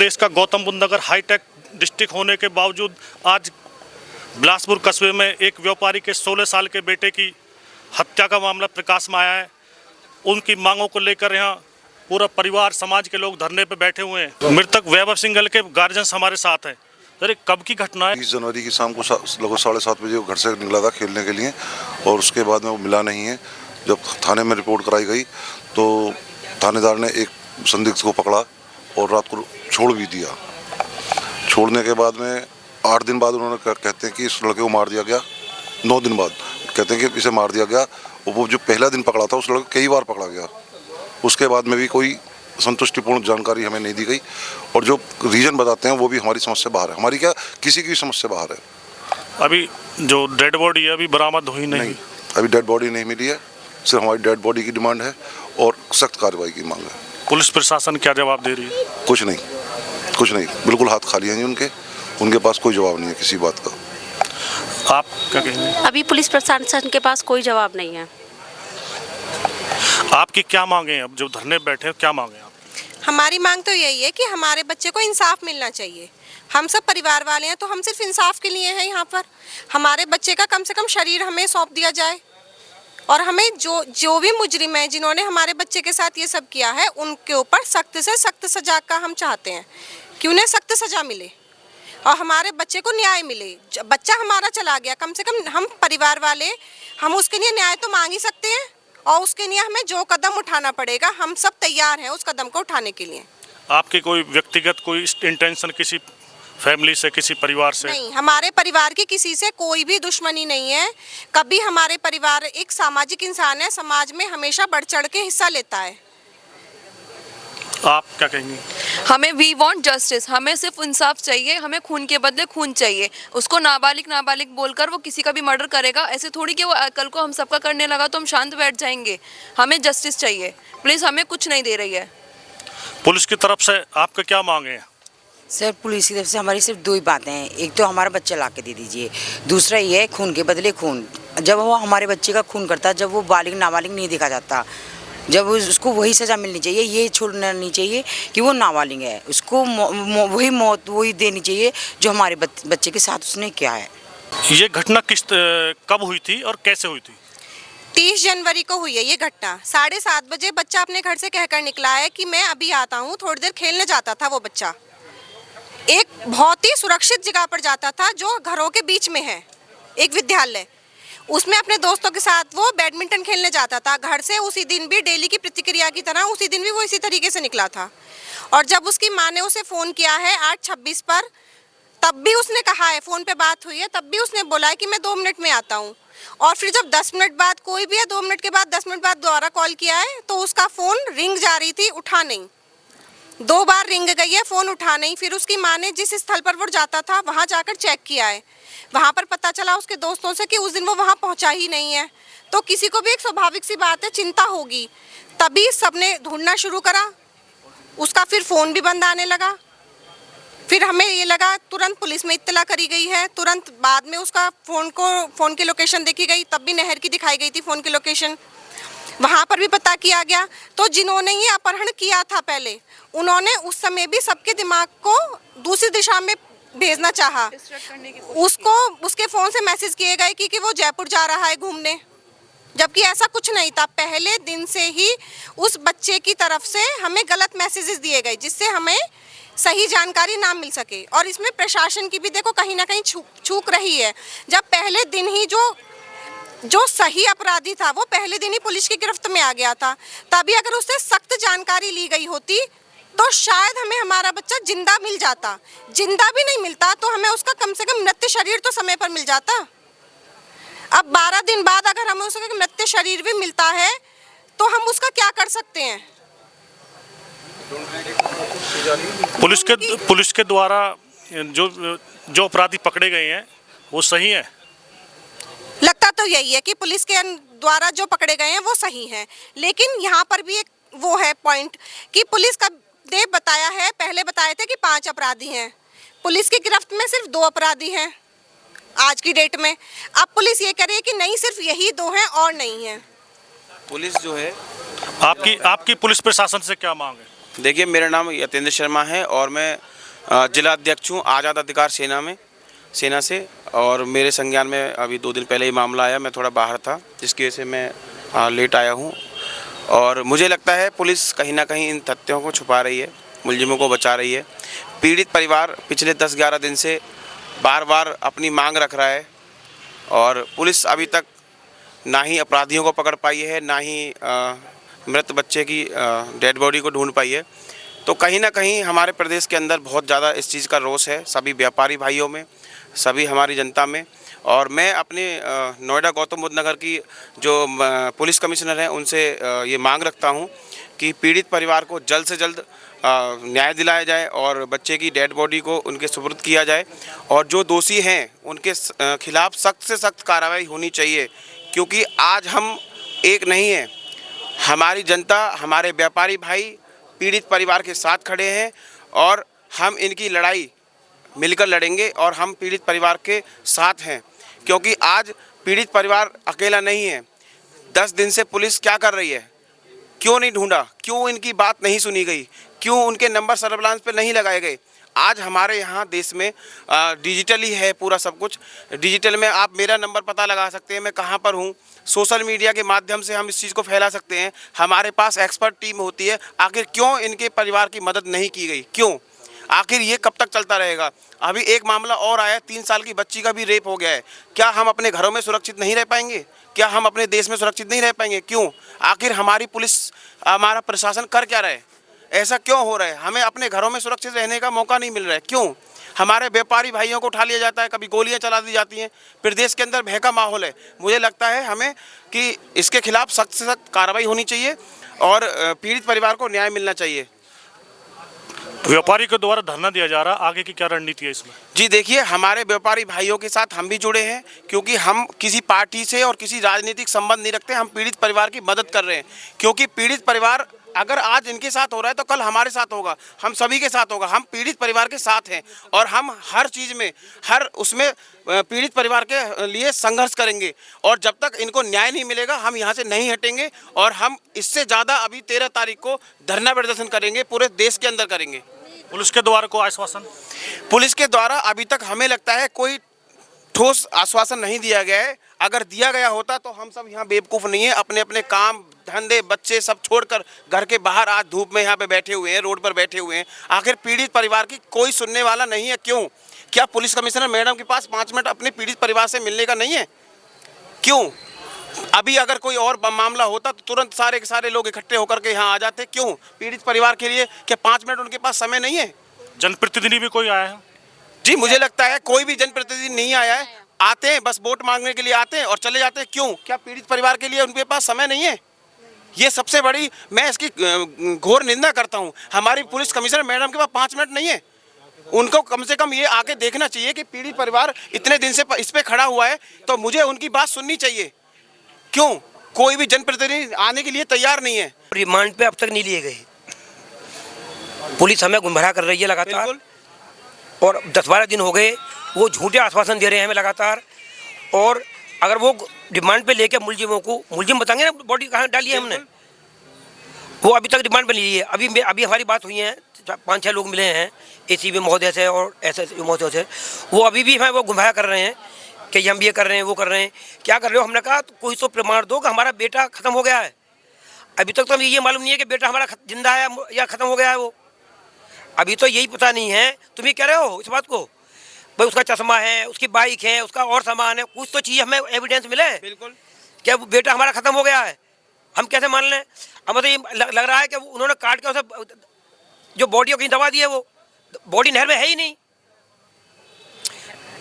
प्रदेश का गौतम बुद्ध नगर hi tech district होने के बावजूद आज बिलासपुर कस्बे में एक व्यापारी के 16 साल के बेटे की हत्या का मामला प्रकाश में आया है। उनकी मांगों को लेकर यहाँ पूरा परिवार समाज के लोग धरने पर बैठे हुए हैं। मृतक वैभव सिंघल के गार्जियंस हमारे साथ हैं। सर, कब की घटना है? 20 जनवरी की शाम को लगभग 7:30 बजे वो घर से निकला था खेलने के लिए और उसके बाद में वो मिला नहीं है। जब थाने में रिपोर्ट कराई गई तो थानेदार ने एक संदिग्ध को पकड़ा और रात को छोड़ भी दिया। छोड़ने के बाद में 8 दिन बाद उन्होंने कहते हैं कि इस लड़के को मार दिया गया। 9 दिन बाद कहते हैं कि इसे मार दिया गया। वो जो पहला दिन पकड़ा था उस लड़के को कई बार पकड़ा गया। उसके बाद में भी कोई संतुष्टिपूर्ण जानकारी हमें नहीं दी गई और जो रीजन बताते हैं वो भी हमारी समझ से बाहर है। हमारी क्या, किसी की समझ से बाहर है। अभी जो डेड बॉडी है अभी बरामद हुई नहीं। अभी डेड बॉडी नहीं मिली है। सिर्फ हमारी डेड बॉडी की डिमांड है और सख्त कार्रवाई की मांग है। पुलिस प्रशासन क्या जवाब दे रही है? कुछ नहीं, बिल्कुल हाथ खाली हैं उनके पास कोई जवाब नहीं है किसी बात का। आप क्या कहेंगे? अभी पुलिस प्रशासन के पास कोई जवाब नहीं है। आपकी क्या मांगे हैं? अब जो धरने बैठे हैं क्या मांगे आप? हमारी मांग तो यही है कि हमारे बच्चे को इंसाफ मिलना चाहिए। हम सब परिवार वाले हैं तो हम सिर्फ इंसाफ के लिए हैं यहाँ पर। हमारे बच्चे का कम से कम शरीर हमें सौंप दिया जाए और हमें जो भी मुजरिम है जिन्होंने हमारे बच्चे के साथ ये सब किया है उनके ऊपर सख्त से सख्त सजा का हम चाहते हैं कि उन्हें सख्त सजा मिले और हमारे बच्चे को न्याय मिले। बच्चा हमारा चला गया, कम से कम हम परिवार वाले हम उसके लिए न्याय तो मांग ही सकते हैं और उसके लिए हमें जो कदम उठाना पड़ेगा हम सब तैयार हैं उस कदम को उठाने के लिए। आपकी कोई व्यक्तिगत कोई इंटेंशन किसी फैमिली से, किसी परिवार से? नहीं, हमारे परिवार की किसी से कोई भी दुश्मनी नहीं है। कभी हमारे परिवार एक सामाजिक इंसान है, समाज में हमेशा बढ़ चढ़ के हिस्सा लेता है। आप क्या कहेंगी? हमें वी वांट जस्टिस, हमें सिर्फ इंसाफ चाहिए। हमें खून के बदले खून चाहिए। उसको नाबालिग बोलकर वो किसी का भी मर्डर करेगा। ऐसे थोड़ी कि वो कल को हम सबका करने लगा तो हम शांत बैठ जाएंगे। हमें जस्टिस चाहिए प्लीज़। हमें कुछ नहीं दे रही है पुलिस की तरफ से। आपका क्या मांगे हैं? सर, पुलिस की तरफ से हमारी सिर्फ 2 ही बातें हैं। एक तो हमारा बच्चा ला के दे दीजिए, दूसरा ये है खून के बदले खून। जब वो हमारे बच्चे का खून करता, जब वो बालिग नाबालिग नहीं देखा जाता, जब उसको वही सज़ा मिलनी चाहिए। ये छोड़ना नहीं चाहिए कि वो नाबालिग है, उसको वही मौत वही देनी चाहिए जो हमारे बच्चे के साथ उसने किया है। ये घटना कब हुई थी और कैसे हुई थी? 30 जनवरी को हुई है ये घटना। 7:30 बजे बच्चा अपने घर से कहकर निकला है कि मैं अभी आता हूँ। थोड़ी देर खेलने जाता था वो बच्चा, एक बहुत ही सुरक्षित जगह पर जाता था जो घरों के बीच में है, एक विद्यालय। उसमें अपने दोस्तों के साथ वो बैडमिंटन खेलने जाता था घर से। उसी दिन भी डेली की प्रतिक्रिया की तरह उसी दिन भी वो इसी तरीके से निकला था। और जब उसकी माँ ने उसे फ़ोन किया है 8:26 पर, तब भी उसने कहा है, फ़ोन पे बात हुई है, तब भी उसने बोला है कि मैं 2 मिनट में आता हूँ। और फिर जब 10 मिनट बाद कोई भी है, 2 मिनट के बाद 10 मिनट बाद दोबारा कॉल किया है तो उसका फ़ोन रिंग जा रही थी, उठा नहीं। 2 बार रिंग गई है, फ़ोन उठा नहीं। फिर उसकी माँ ने जिस स्थल पर वो जाता था वहाँ जाकर चेक किया है। वहाँ पर पता चला उसके दोस्तों से कि उस दिन वो वहाँ पहुँचा ही नहीं है। तो किसी को भी एक स्वाभाविक सी बात है, चिंता होगी। तभी सबने ढूंढना शुरू करा। उसका फिर फ़ोन भी बंद आने लगा। फिर हमें ये लगा, तुरंत पुलिस में इत्तला करी गई है। तुरंत बाद में उसका फ़ोन की लोकेशन देखी गई, तब भी नहर की दिखाई गई थी फ़ोन की लोकेशन। वहाँ पर भी पता किया गया। तो जिन्होंने ये अपहरण किया था पहले, उन्होंने उस समय भी सबके दिमाग को दूसरी दिशा में भेजना चाहा। उसको उसके फ़ोन से मैसेज किए गए कि वो जयपुर जा रहा है घूमने, जबकि ऐसा कुछ नहीं था। पहले दिन से ही उस बच्चे की तरफ से हमें गलत मैसेजेस दिए गए जिससे हमें सही जानकारी ना मिल सके। और इसमें प्रशासन की भी देखो कहीं ना कहीं चूक रही है। जब पहले दिन ही जो सही अपराधी था वो पहले दिन ही पुलिस की गिरफ्त में आ गया था, तभी अगर उससे सख्त जानकारी ली गई होती तो शायद हमें हमारा बच्चा जिंदा मिल जाता। जिंदा भी नहीं मिलता तो हमें उसका कम से कम मृत शरीर तो समय पर मिल जाता। अब 12 दिन बाद अगर हमें उसका मृत शरीर भी मिलता है तो हम उसका क्या कर सकते हैं? पुलिस के द्वारा जो अपराधी पकड़े गए हैं वो सही है? लगता तो यही है कि पुलिस के द्वारा जो पकड़े गए हैं वो सही हैं, लेकिन यहाँ पर भी एक वो है पॉइंट कि पुलिस का ने बताया है, पहले बताए थे कि 5 अपराधी हैं। पुलिस की गिरफ्त में सिर्फ 2 अपराधी हैं आज की डेट में। अब पुलिस ये करे कि नहीं सिर्फ यही 2 हैं और नहीं है। पुलिस जो है आपकी पुलिस प्रशासन से क्या मांग है? देखिए, मेरा नाम यतेंद्र शर्मा है और मैं जिला अध्यक्ष हूँ आज़ाद अधिकार सेना से। और मेरे संज्ञान में अभी 2 दिन पहले ही मामला आया। मैं थोड़ा बाहर था, जिसकी वजह से मैं लेट आया हूँ। और मुझे लगता है पुलिस कहीं ना कहीं इन तथ्यों को छुपा रही है, मुलजिमों को बचा रही है। पीड़ित परिवार पिछले 10-11 दिन से बार बार अपनी मांग रख रहा है और पुलिस अभी तक ना ही अपराधियों को पकड़ पाई है, ना ही मृत बच्चे की डेड बॉडी को ढूंढ पाई है। तो कहीं ना कहीं हमारे प्रदेश के अंदर बहुत ज़्यादा इस चीज़ का रोष है, सभी व्यापारी भाइयों में, सभी हमारी जनता में। और मैं अपने नोएडा गौतम बुद्ध नगर की जो पुलिस कमिश्नर हैं उनसे ये मांग रखता हूँ कि पीड़ित परिवार को जल्द से जल्द न्याय दिलाया जाए और बच्चे की डेड बॉडी को उनके सुपुर्द किया जाए। और जो दोषी हैं उनके खिलाफ सख्त से सख्त कार्रवाई होनी चाहिए, क्योंकि आज हम एक नहीं हैं। हमारी जनता, हमारे व्यापारी भाई पीड़ित परिवार के साथ खड़े हैं और हम इनकी लड़ाई मिलकर लड़ेंगे और हम पीड़ित परिवार के साथ हैं, क्योंकि आज पीड़ित परिवार अकेला नहीं है। 10 दिन से पुलिस क्या कर रही है? क्यों नहीं ढूंढा? क्यों इनकी बात नहीं सुनी गई? क्यों उनके नंबर सर्विलांस पे नहीं लगाए गए? आज हमारे यहाँ देश में डिजिटल ही है पूरा सब कुछ। डिजिटल में आप मेरा नंबर पता लगा सकते हैं, मैं कहाँ पर हूँ। सोशल मीडिया के माध्यम से हम इस चीज़ को फैला सकते हैं। हमारे पास एक्सपर्ट टीम होती है। आखिर क्यों इनके परिवार की मदद नहीं की गई? क्यों? आखिर ये कब तक चलता रहेगा? अभी एक मामला और आया, 3 साल की बच्ची का भी रेप हो गया है। क्या हम अपने घरों में सुरक्षित नहीं रह पाएंगे? क्या हम अपने देश में सुरक्षित नहीं रह पाएंगे? क्यों? आखिर हमारी पुलिस, हमारा प्रशासन कर क्या रहा है? ऐसा क्यों हो रहा है? हमें अपने घरों में सुरक्षित रहने का मौका नहीं मिल रहा है। क्यों? हमारे व्यापारी भाइयों को उठा लिया जाता है, कभी गोलियां चला दी जाती हैं, फिर देश के अंदर भय का माहौल है। मुझे लगता है हमें कि इसके खिलाफ सख्त से सख्त कार्रवाई होनी चाहिए और पीड़ित परिवार को न्याय मिलना चाहिए। व्यापारी के द्वारा धरना दिया जा रहा है, आगे की क्या रणनीति है इसमें? जी देखिए, हमारे व्यापारी भाइयों के साथ हम भी जुड़े हैं, क्योंकि हम किसी पार्टी से और किसी राजनीतिक संबंध नहीं रखते। हम पीड़ित परिवार की मदद कर रहे हैं, क्योंकि पीड़ित परिवार अगर आज इनके साथ हो रहा है तो कल हमारे साथ होगा, हम सभी के साथ होगा। हम पीड़ित परिवार के साथ हैं और हम हर चीज़ में, हर उसमें पीड़ित परिवार के लिए संघर्ष करेंगे। और जब तक इनको न्याय नहीं मिलेगा हम यहाँ से नहीं हटेंगे। और हम इससे ज़्यादा अभी 13 तारीख को धरना प्रदर्शन करेंगे, पूरे देश के अंदर करेंगे। पुलिस के द्वारा को आश्वासन? पुलिस के द्वारा अभी तक हमें लगता है कोई ठोस आश्वासन नहीं दिया गया है। अगर दिया गया होता तो हम सब यहाँ बेवकूफ़ नहीं है, अपने अपने काम धंधे बच्चे सब छोड़कर घर के बाहर आज धूप में यहाँ पे बैठे हुए हैं, रोड पर बैठे हुए हैं। आखिर पीड़ित परिवार की कोई सुनने वाला नहीं है। क्यों? क्या पुलिस कमिश्नर मैडम के पास 5 मिनट अपने पीड़ित परिवार से मिलने का नहीं है? क्यों? अभी अगर कोई और मामला होता तो तुरंत सारे के सारे लोग इकट्ठे होकर के यहाँ आ जाते। क्यों? पीड़ित परिवार के लिए क्या 5 मिनट उनके पास समय नहीं है? जनप्रतिनिधि भी कोई आया है? जी मुझे लगता है कोई भी जनप्रतिनिधि नहीं आया है। आते हैं बस वोट मांगने के लिए आते हैं और चले जाते हैं। क्यों? क्या पीड़ित परिवार के लिए उनके पास समय नहीं है? ये सबसे बड़ी, मैं इसकी घोर निंदा करता हूँ। हमारी पुलिस कमिश्नर मैडम के पास 5 मिनट नहीं है। उनको कम से कम ये आके देखना चाहिए कि पीड़ित परिवार इतने दिन से इस पे खड़ा हुआ है तो मुझे उनकी बात सुननी चाहिए। क्यों? कोई भी जनप्रतिनिधि आने के लिए तैयार नहीं है। रिमांड पे अब तक नहीं लिए गए। पुलिस हमें गुमराह कर रही है लगातार और 10-12 दिन हो गए वो झूठे आश्वासन दे रहे हैं हमें लगातार। और अगर वो रिमांड पे लेके मुलजिमों को, मुलजिम बताएंगे ना बॉडी कहाँ डाली है हमने, वो अभी तक रिमांड पे नहीं ली है। अभी हमारी बात हुई है, 5-6 लोग मिले हैं एसीबी महोदय से और एसएसपी महोदय से। वो अभी भी हमें वो गुमराह कर रहे हैं कि हम ये कर रहे हैं, वो कर रहे हैं। क्या कर रहे हो? हमने कहा तो कोई तो प्रमाण दो कि हमारा बेटा खत्म हो गया है। अभी तक तो हमें ये मालूम नहीं है कि बेटा हमारा जिंदा है या खत्म हो गया है। वो अभी तो यही पता नहीं है। तुम ये कह रहे हो इस बात को? भाई उसका चश्मा है, उसकी बाइक है, उसका और सामान है, कुछ तो चीज़ हमें एविडेंस मिले। बिल्कुल। क्या वो बेटा हमारा खत्म हो गया है? हम कैसे मान लें? हमें तो ये लग रहा है कि उन्होंने काट के उसे जो बॉडी कहीं दबा दी है, वो बॉडी नहर में है ही नहीं।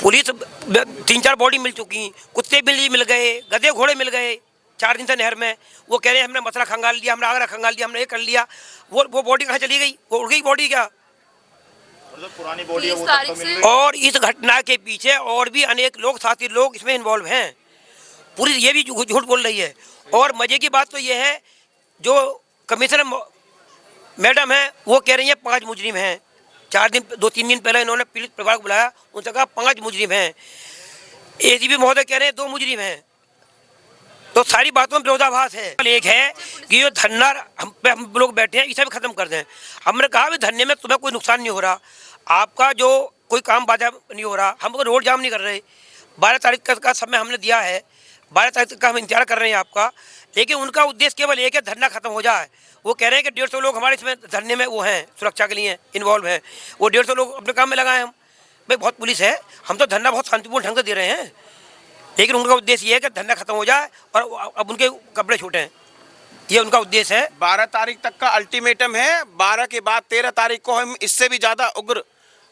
पुलिस 3-4 बॉडी मिल चुकी, कुत्ते भी मिल गए, गधे घोड़े मिल गए 4 दिन से नहर में। वो कह रहे हैं हमने मसला खंगाल लिया, हमने आगरा खंगाल लिया, हमने ये कर लिया। वो बॉडी कहाँ चली गई? वो उड़ गई बॉडी क्या? पुरानी बॉडी है वो तारीख तक तो से- मिल और इस घटना के पीछे और भी अनेक लोग, साथी लोग इसमें इन्वॉल्व हैं। पुलिस ये भी झूठ बोल रही है। और मजे की बात तो ये है, जो कमिश्नर मैडम है वो कह रही है 5 मुजरिम हैं। 2-3 दिन पहले इन्होंने पीड़ित परिवार को बुलाया, उनसे कहा 5 मुजरिम हैं। एसीबी महोदय कह रहे हैं 2 मुजरिम हैं। तो सारी बातों में विरोधाभास है। एक है कि ये धरना हम लोग बैठे हैं इसे भी खत्म कर दें। हमने कहा भी धरने में तुम्हें कोई नुकसान नहीं हो रहा, आपका जो कोई काम बाधा नहीं हो रहा, हम रोड जाम नहीं कर रहे। 12 तारीख का समय हमने दिया है, 12 तारीख का हम इंतजार कर रहे हैं आपका। लेकिन उनका उद्देश्य केवल एक है, धरना खत्म हो जाए। वो कह रहे हैं कि 150 लोग हमारे इसमें धरने में वो हैं, सुरक्षा के लिए इन्वॉल्व हैं। वो 150 लोग अपने काम में लगाए हम। भाई बहुत पुलिस है, हम तो धरना बहुत शांतिपूर्ण ढंग से दे रहे हैं, लेकिन उनका उद्देश्य ये है कि धरना खत्म हो जाए और अब उनके कपड़े छूटें, ये उनका उद्देश्य है। 12 तारीख तक का अल्टीमेटम है। 12 के बाद 13 तारीख को हम इससे भी ज़्यादा उग्र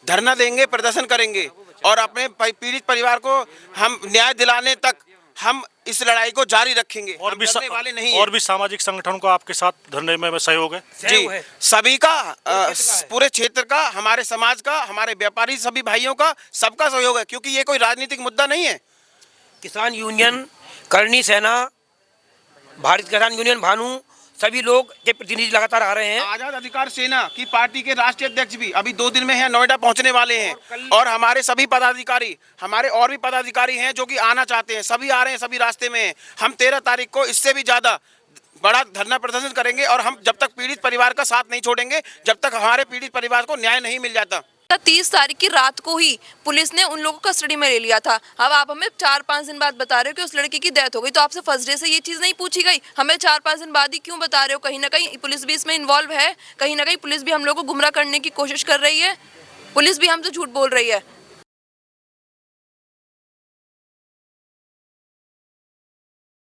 धरना देंगे, प्रदर्शन करेंगे और अपने पीड़ित परिवार को हम न्याय दिलाने तक हम इस लड़ाई को जारी रखेंगे। और भी डरने वाले नहीं और भी सामाजिक संगठनों का आपके साथ धरने में सहयोग है? जी, सभी का, पूरे क्षेत्र का, हमारे समाज का, हमारे व्यापारी सभी भाइयों का, सबका सहयोग है, क्योंकि ये कोई राजनीतिक मुद्दा नहीं है। किसान यूनियन, करनी सेना, भारत किसान यूनियन भानु, सभी लोग के प्रतिनिधि लगातार आ रहे हैं। आजाद अधिकार सेना की पार्टी के राष्ट्रीय अध्यक्ष भी अभी 2 दिन में है, नोएडा पहुंचने वाले हैं। और हमारे सभी पदाधिकारी, हमारे और भी पदाधिकारी हैं जो कि आना चाहते हैं, सभी आ रहे हैं, सभी रास्ते में हैं। हम 13 तारीख को इससे भी ज़्यादा बड़ा धरना प्रदर्शन करेंगे और हम जब तक पीड़ित परिवार का साथ नहीं छोड़ेंगे, जब तक हमारे पीड़ित परिवार को न्याय नहीं मिल जाता। 30 तारीख की रात को ही पुलिस ने उन लोगों को कस्टडी में ले लिया था। अब आप हमें 4-5 दिन बाद बता रहे हो कि उस लड़की की डेथ हो गई, तो आपसे फर्स्ट डे से ये चीज़ नहीं पूछी गई? हमें 4-5 दिन बाद ही क्यों बता रहे हो? कहीं ना कहीं पुलिस भी इसमें इन्वॉल्व है, कहीं ना कहीं पुलिस भी हम लोग को गुमराह करने की कोशिश कर रही है, पुलिस भी हमसे झूठ बोल रही है।